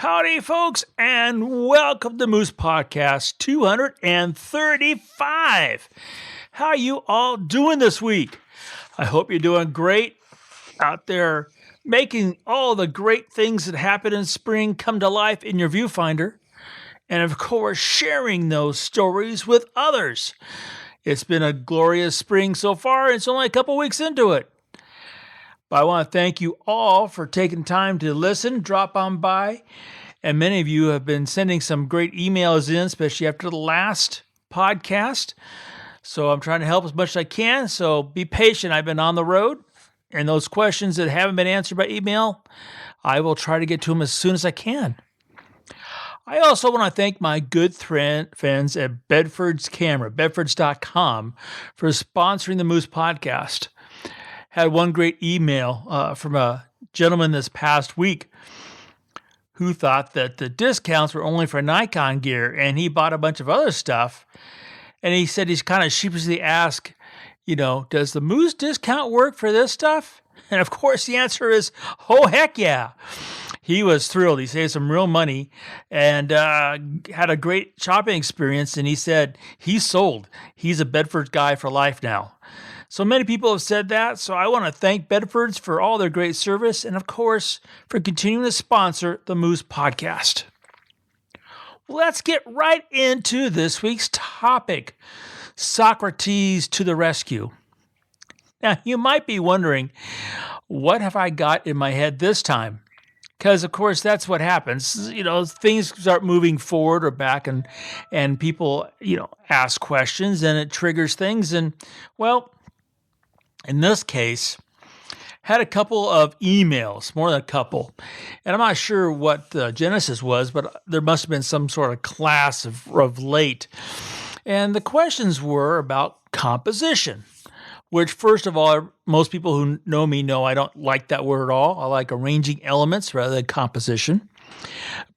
Howdy, folks, and welcome to Moose Podcast 235. How you all doing this week? I hope you're doing great out there, making all the great things that happen in spring come to life in your viewfinder, and of course, sharing those stories with others. It's been a glorious spring so far. It's only a couple weeks into it. But I want to thank you all for taking time to listen, drop on by. And many of you have been sending some great emails in, especially after the last podcast. So I'm trying to help as much as I can. So be patient. I've been on the road. And those questions that haven't been answered by email, I will try to get to them as soon as I can. I also want to thank my good friends at Bedford's Camera, bedfords.com, for sponsoring the Moose Podcast. Had one great email from a gentleman this past week who thought that the discounts were only for Nikon gear, and he bought a bunch of other stuff. And he said he's kind of sheepishly asked, does the Moose discount work for this stuff? And of course the answer is, oh, heck yeah. He was thrilled. He saved some real money and had a great shopping experience. And he said he's sold. He's a Bedford guy for life now. So many people have said that, so I want to thank Bedfords for all their great service and, of course, for continuing to sponsor the Moose Podcast. Let's get right into this week's topic, Socrates to the rescue. Now, you might be wondering, what have I got in my head this time? Because, of course, that's what happens. Things start moving forward or back, and people, ask questions, and it triggers things. And, well, in this case, had a couple of emails, more than a couple. And I'm not sure what the genesis was, but there must have been some sort of class of late. And the questions were about composition, which, first of all, most people who know me know I don't like that word at all. I like arranging elements rather than composition.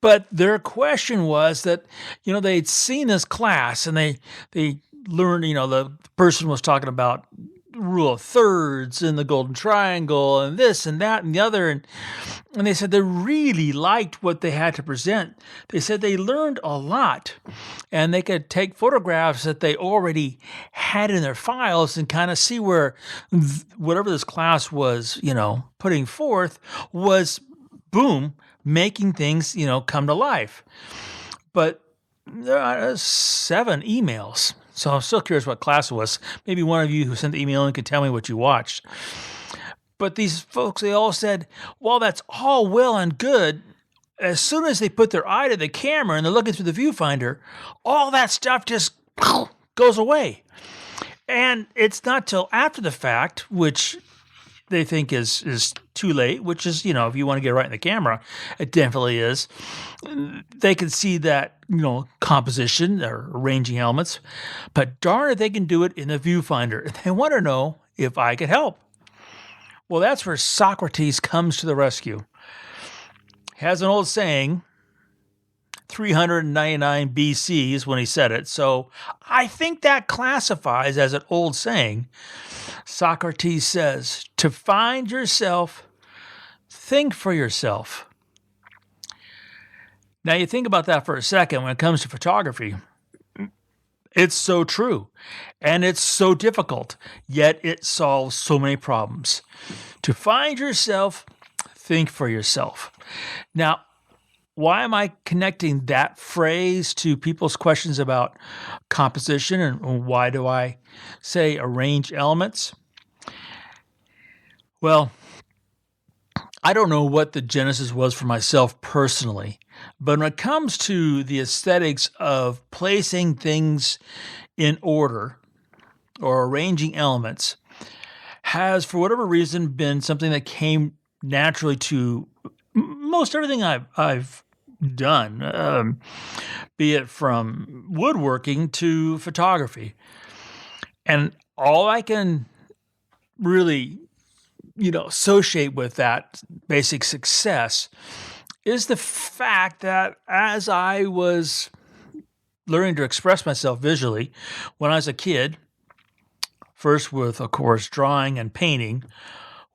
But their question was that, they'd seen this class and they learned, the person was talking about rule of thirds and the golden triangle and this and that and the other. And they said they really liked what they had to present. They said they learned a lot and they could take photographs that they already had in their files and kind of see where whatever this class was, putting forth was, boom, making things, come to life. But there are 7 emails. So I'm still curious what class it was. Maybe one of you who sent the email in could tell me what you watched. But these folks, they all said, well, that's all well and good. As soon as they put their eye to the camera and they're looking through the viewfinder, all that stuff just goes away. And it's not till after the fact, which they think is too late, which is, if you want to get right in the camera, it definitely is. They can see that, composition or arranging elements, but darn it, they can do it in the viewfinder. They want to know if I could help. Well, that's where Socrates comes to the rescue. He has an old saying, 399 BC is when he said it, so I think that classifies as an old saying. Socrates says, to find yourself, think for yourself. Now, you think about that for a second when it comes to photography. It's so true, and it's so difficult, yet it solves so many problems. To find yourself, think for yourself. Now, why am I connecting that phrase to people's questions about composition, and why do I say arrange elements? Well, I don't know what the genesis was for myself personally, but when it comes to the aesthetics of placing things in order or arranging elements, has, for whatever reason, been something that came naturally to most everything I've done, be it from woodworking to photography. And all I can really, associate with that basic success is the fact that as I was learning to express myself visually when I was a kid, first with, of course, drawing and painting,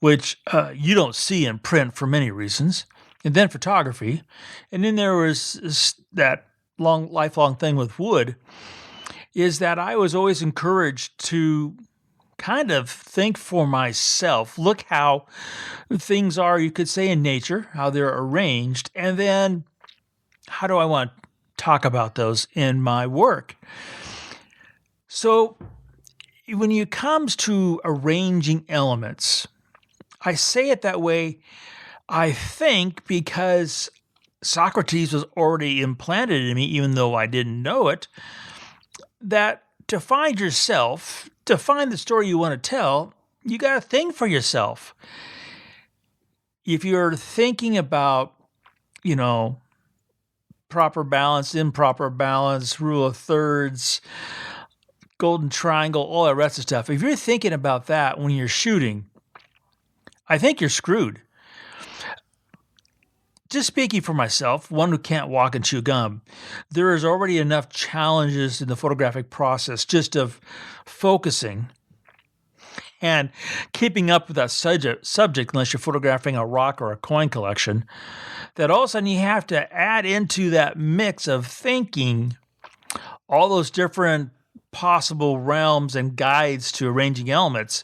which you don't see in print for many reasons. and then photography. And then there was that lifelong thing with wood, is that I was always encouraged to kind of think for myself, look how things are, you could say, in nature, how they're arranged, and then how do I want to talk about those in my work? So when it comes to arranging elements, I say it that way, I think, because Socrates was already implanted in me, even though I didn't know it, that to find yourself, to find the story you want to tell, you got to think for yourself. If you're thinking about, proper balance, improper balance, rule of thirds, golden triangle, all that rest of stuff, if you're thinking about that when you're shooting, I think you're screwed. Just speaking for myself, one who can't walk and chew gum, there is already enough challenges in the photographic process just of focusing and keeping up with that subject, unless you're photographing a rock or a coin collection, that all of a sudden you have to add into that mix of thinking all those different possible realms and guides to arranging elements.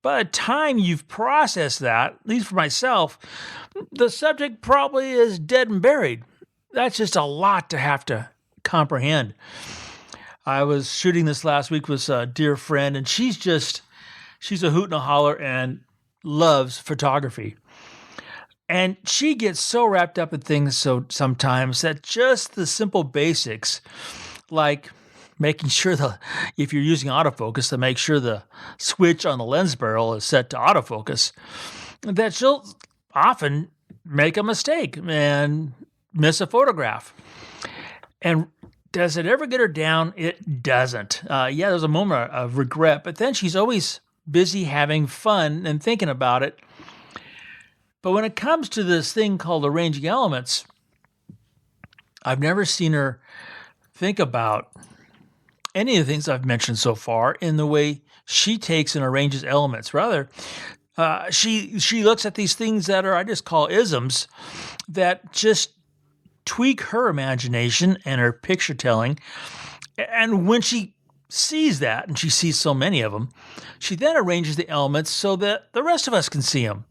By the time you've processed that, at least for myself, the subject probably is dead and buried. That's just a lot to have to comprehend. I was shooting this last week with a dear friend, and she's a hoot and a holler and loves photography. And she gets so wrapped up in things sometimes that just the simple basics, like making sure if you're using autofocus, to make sure the switch on the lens barrel is set to autofocus, that she'll often make a mistake and miss a photograph. And does it ever get her down? It doesn't. There's a moment of regret, but then she's always busy having fun and thinking about it. But when it comes to this thing called arranging elements, I've never seen her think about any of the things I've mentioned so far in the way she takes and arranges elements. Rather, she looks at these things that I just call isms, that just tweak her imagination and her picture telling. And when she sees that, and she sees so many of them, she then arranges the elements so that the rest of us can see them.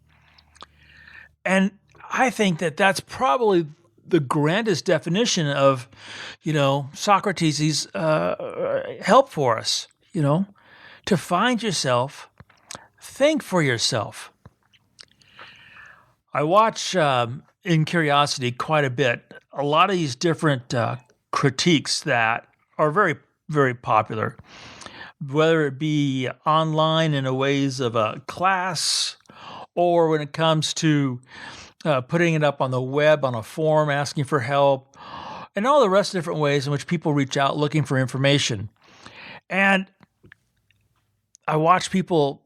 And I think that that's probably the grandest definition of, Socrates' help for us, to find yourself, think for yourself. I watch in Curiosity quite a bit, a lot of these different critiques that are very, very popular, whether it be online in a ways of a class, or when it comes to putting it up on the web, on a forum, asking for help, and all the rest of different ways in which people reach out looking for information. And I watch people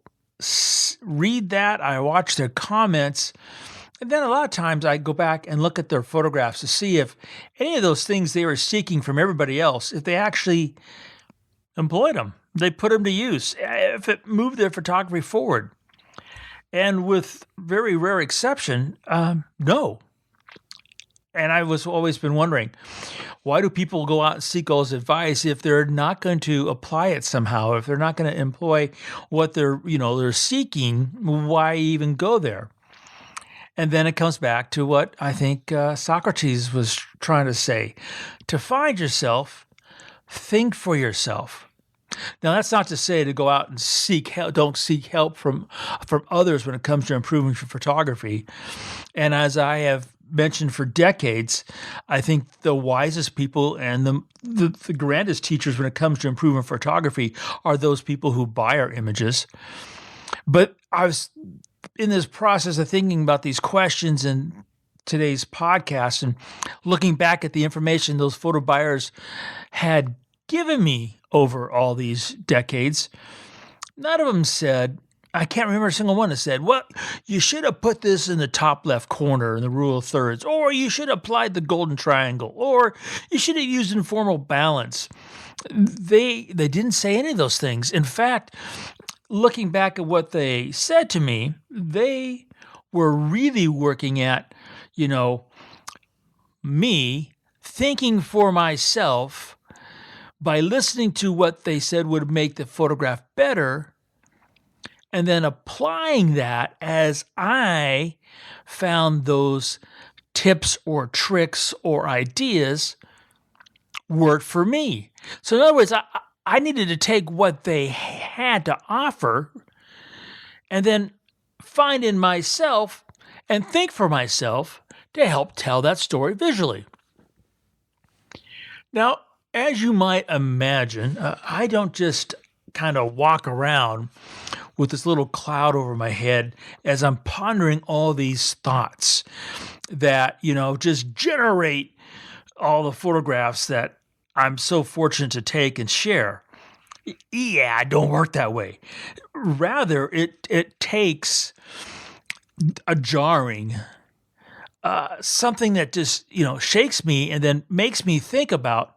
read that, I watch their comments, and then a lot of times I go back and look at their photographs to see if any of those things they were seeking from everybody else, if they actually employed them, they put them to use, if it moved their photography forward. And with very rare exception, no. And I was always been wondering, why do people go out and seek all this advice if they're not going to apply it somehow? If they're not going to employ what they're seeking, why even go there? And then it comes back to what I think Socrates was trying to say: to find yourself, think for yourself. Now, that's not to say to go out and seek help. Don't seek help from others when it comes to improving your photography. And as I have mentioned for decades, I think the wisest people and the grandest teachers when it comes to improving photography are those people who buy our images. But I was in this process of thinking about these questions in today's podcast and looking back at the information those photo buyers had given me over all these decades. None of them said, I can't remember a single one that said, well, you should have put this in the top left corner in the rule of thirds, or you should have applied the golden triangle, or you should have used informal balance. They didn't say any of those things. In fact, looking back at what they said to me, they were really working at, me thinking for myself by listening to what they said would make the photograph better, and then applying that as I found those tips or tricks or ideas worked for me. So in other words, I needed to take what they had to offer and then find in myself and think for myself to help tell that story visually. Now, as you might imagine, I don't just kind of walk around with this little cloud over my head as I'm pondering all these thoughts that, just generate all the photographs that I'm so fortunate to take and share. Yeah, it don't work that way. Rather, it takes a jarring, something that just, shakes me and then makes me think about,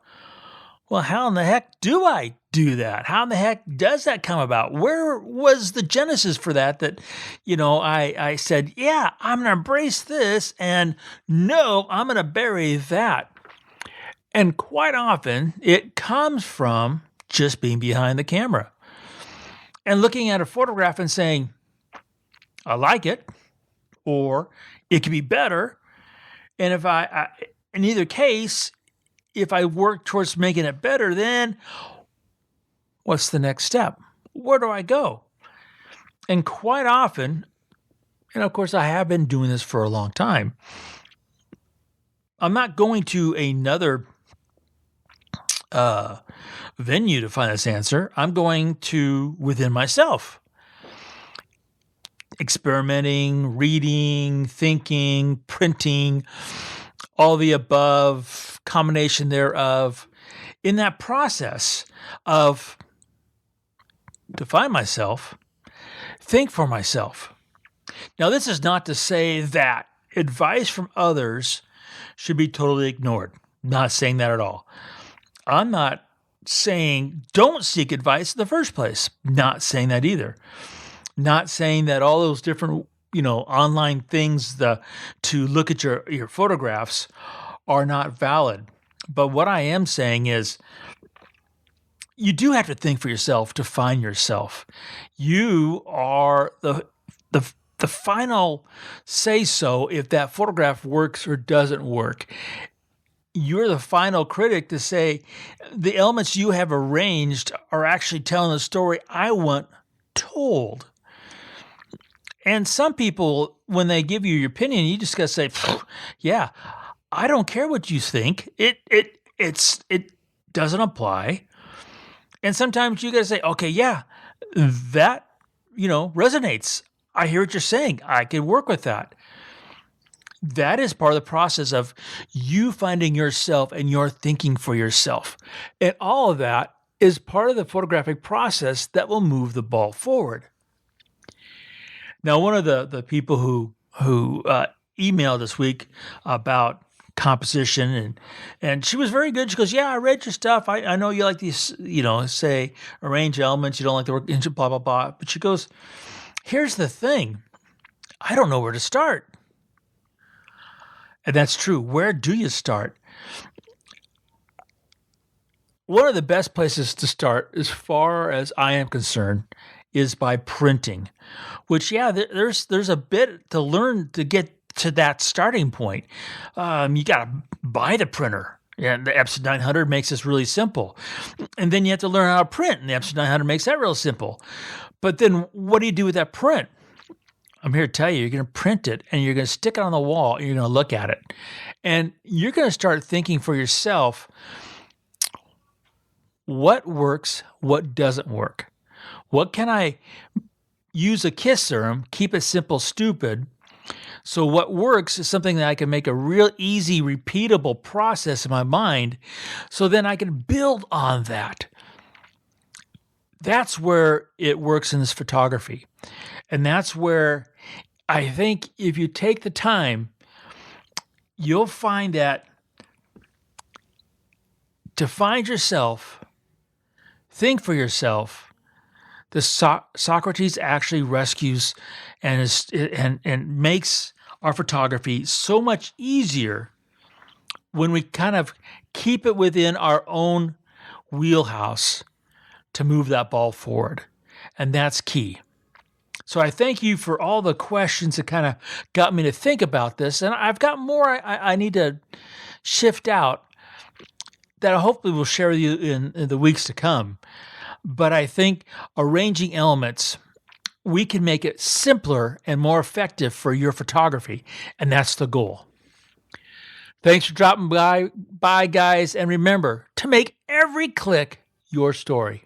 well, how in the heck do I do that? How in the heck does that come about? Where was the genesis for that, I said, yeah, I'm going to embrace this, and no, I'm going to bury that. And quite often, it comes from just being behind the camera and looking at a photograph and saying, I like it, or it could be better. And if in either case, if I work towards making it better, then what's the next step? Where do I go? And quite often, and of course I have been doing this for a long time, I'm not going to another venue to find this answer. I'm going to within myself. Experimenting, reading, thinking, printing, all the above, combination thereof. In that process of define myself, think for myself. Now, this is not to say that advice from others should be totally ignored. I'm not saying that at all. I'm not saying don't seek advice in the first place. Not saying that either. Not saying that all those different, online things to look at your photographs are not valid. But what I am saying is you do have to think for yourself to find yourself. You are the final say-so if that photograph works or doesn't work. You're the final critic to say the elements you have arranged are actually telling the story I want told. And some people, when they give you your opinion, you just got to say, yeah, I don't care what you think. It doesn't apply. And sometimes you got to say, okay, yeah, that, resonates. I hear what you're saying. I can work with that. That is part of the process of you finding yourself and your thinking for yourself. And all of that is part of the photographic process that will move the ball forward. Now, one of the people who emailed this week about composition, and she was very good. She goes, yeah, I read your stuff. I know you like these, say arrange elements. You don't like the work, blah, blah, blah. But she goes, here's the thing. I don't know where to start. And that's true. Where do you start? One of the best places to start, as far as I am concerned, is by printing, which, yeah, there's a bit to learn to get to that starting point. You got to buy the printer. And the Epson 900 makes this really simple. And then you have to learn how to print, and the Epson 900 makes that real simple. But then what do you do with that print? I'm here to tell you, you're going to print it, and you're going to stick it on the wall, and you're going to look at it. And you're going to start thinking for yourself, what works, what doesn't work? What can I use a KISS theorem, keep it simple, stupid? So what works is something that I can make a real easy, repeatable process in my mind, so then I can build on that. That's where it works in this photography. And that's where I think if you take the time, you'll find that to find yourself, think for yourself, Socrates actually rescues and makes our photography so much easier when we kind of keep it within our own wheelhouse to move that ball forward. And that's key. So I thank you for all the questions that kind of got me to think about this. And I've got more I need to shift out that I hopefully will share with you in the weeks to come. But I think arranging elements, we can make it simpler and more effective for your photography. And that's the goal. Thanks for dropping by, guys. And remember to make every click your story.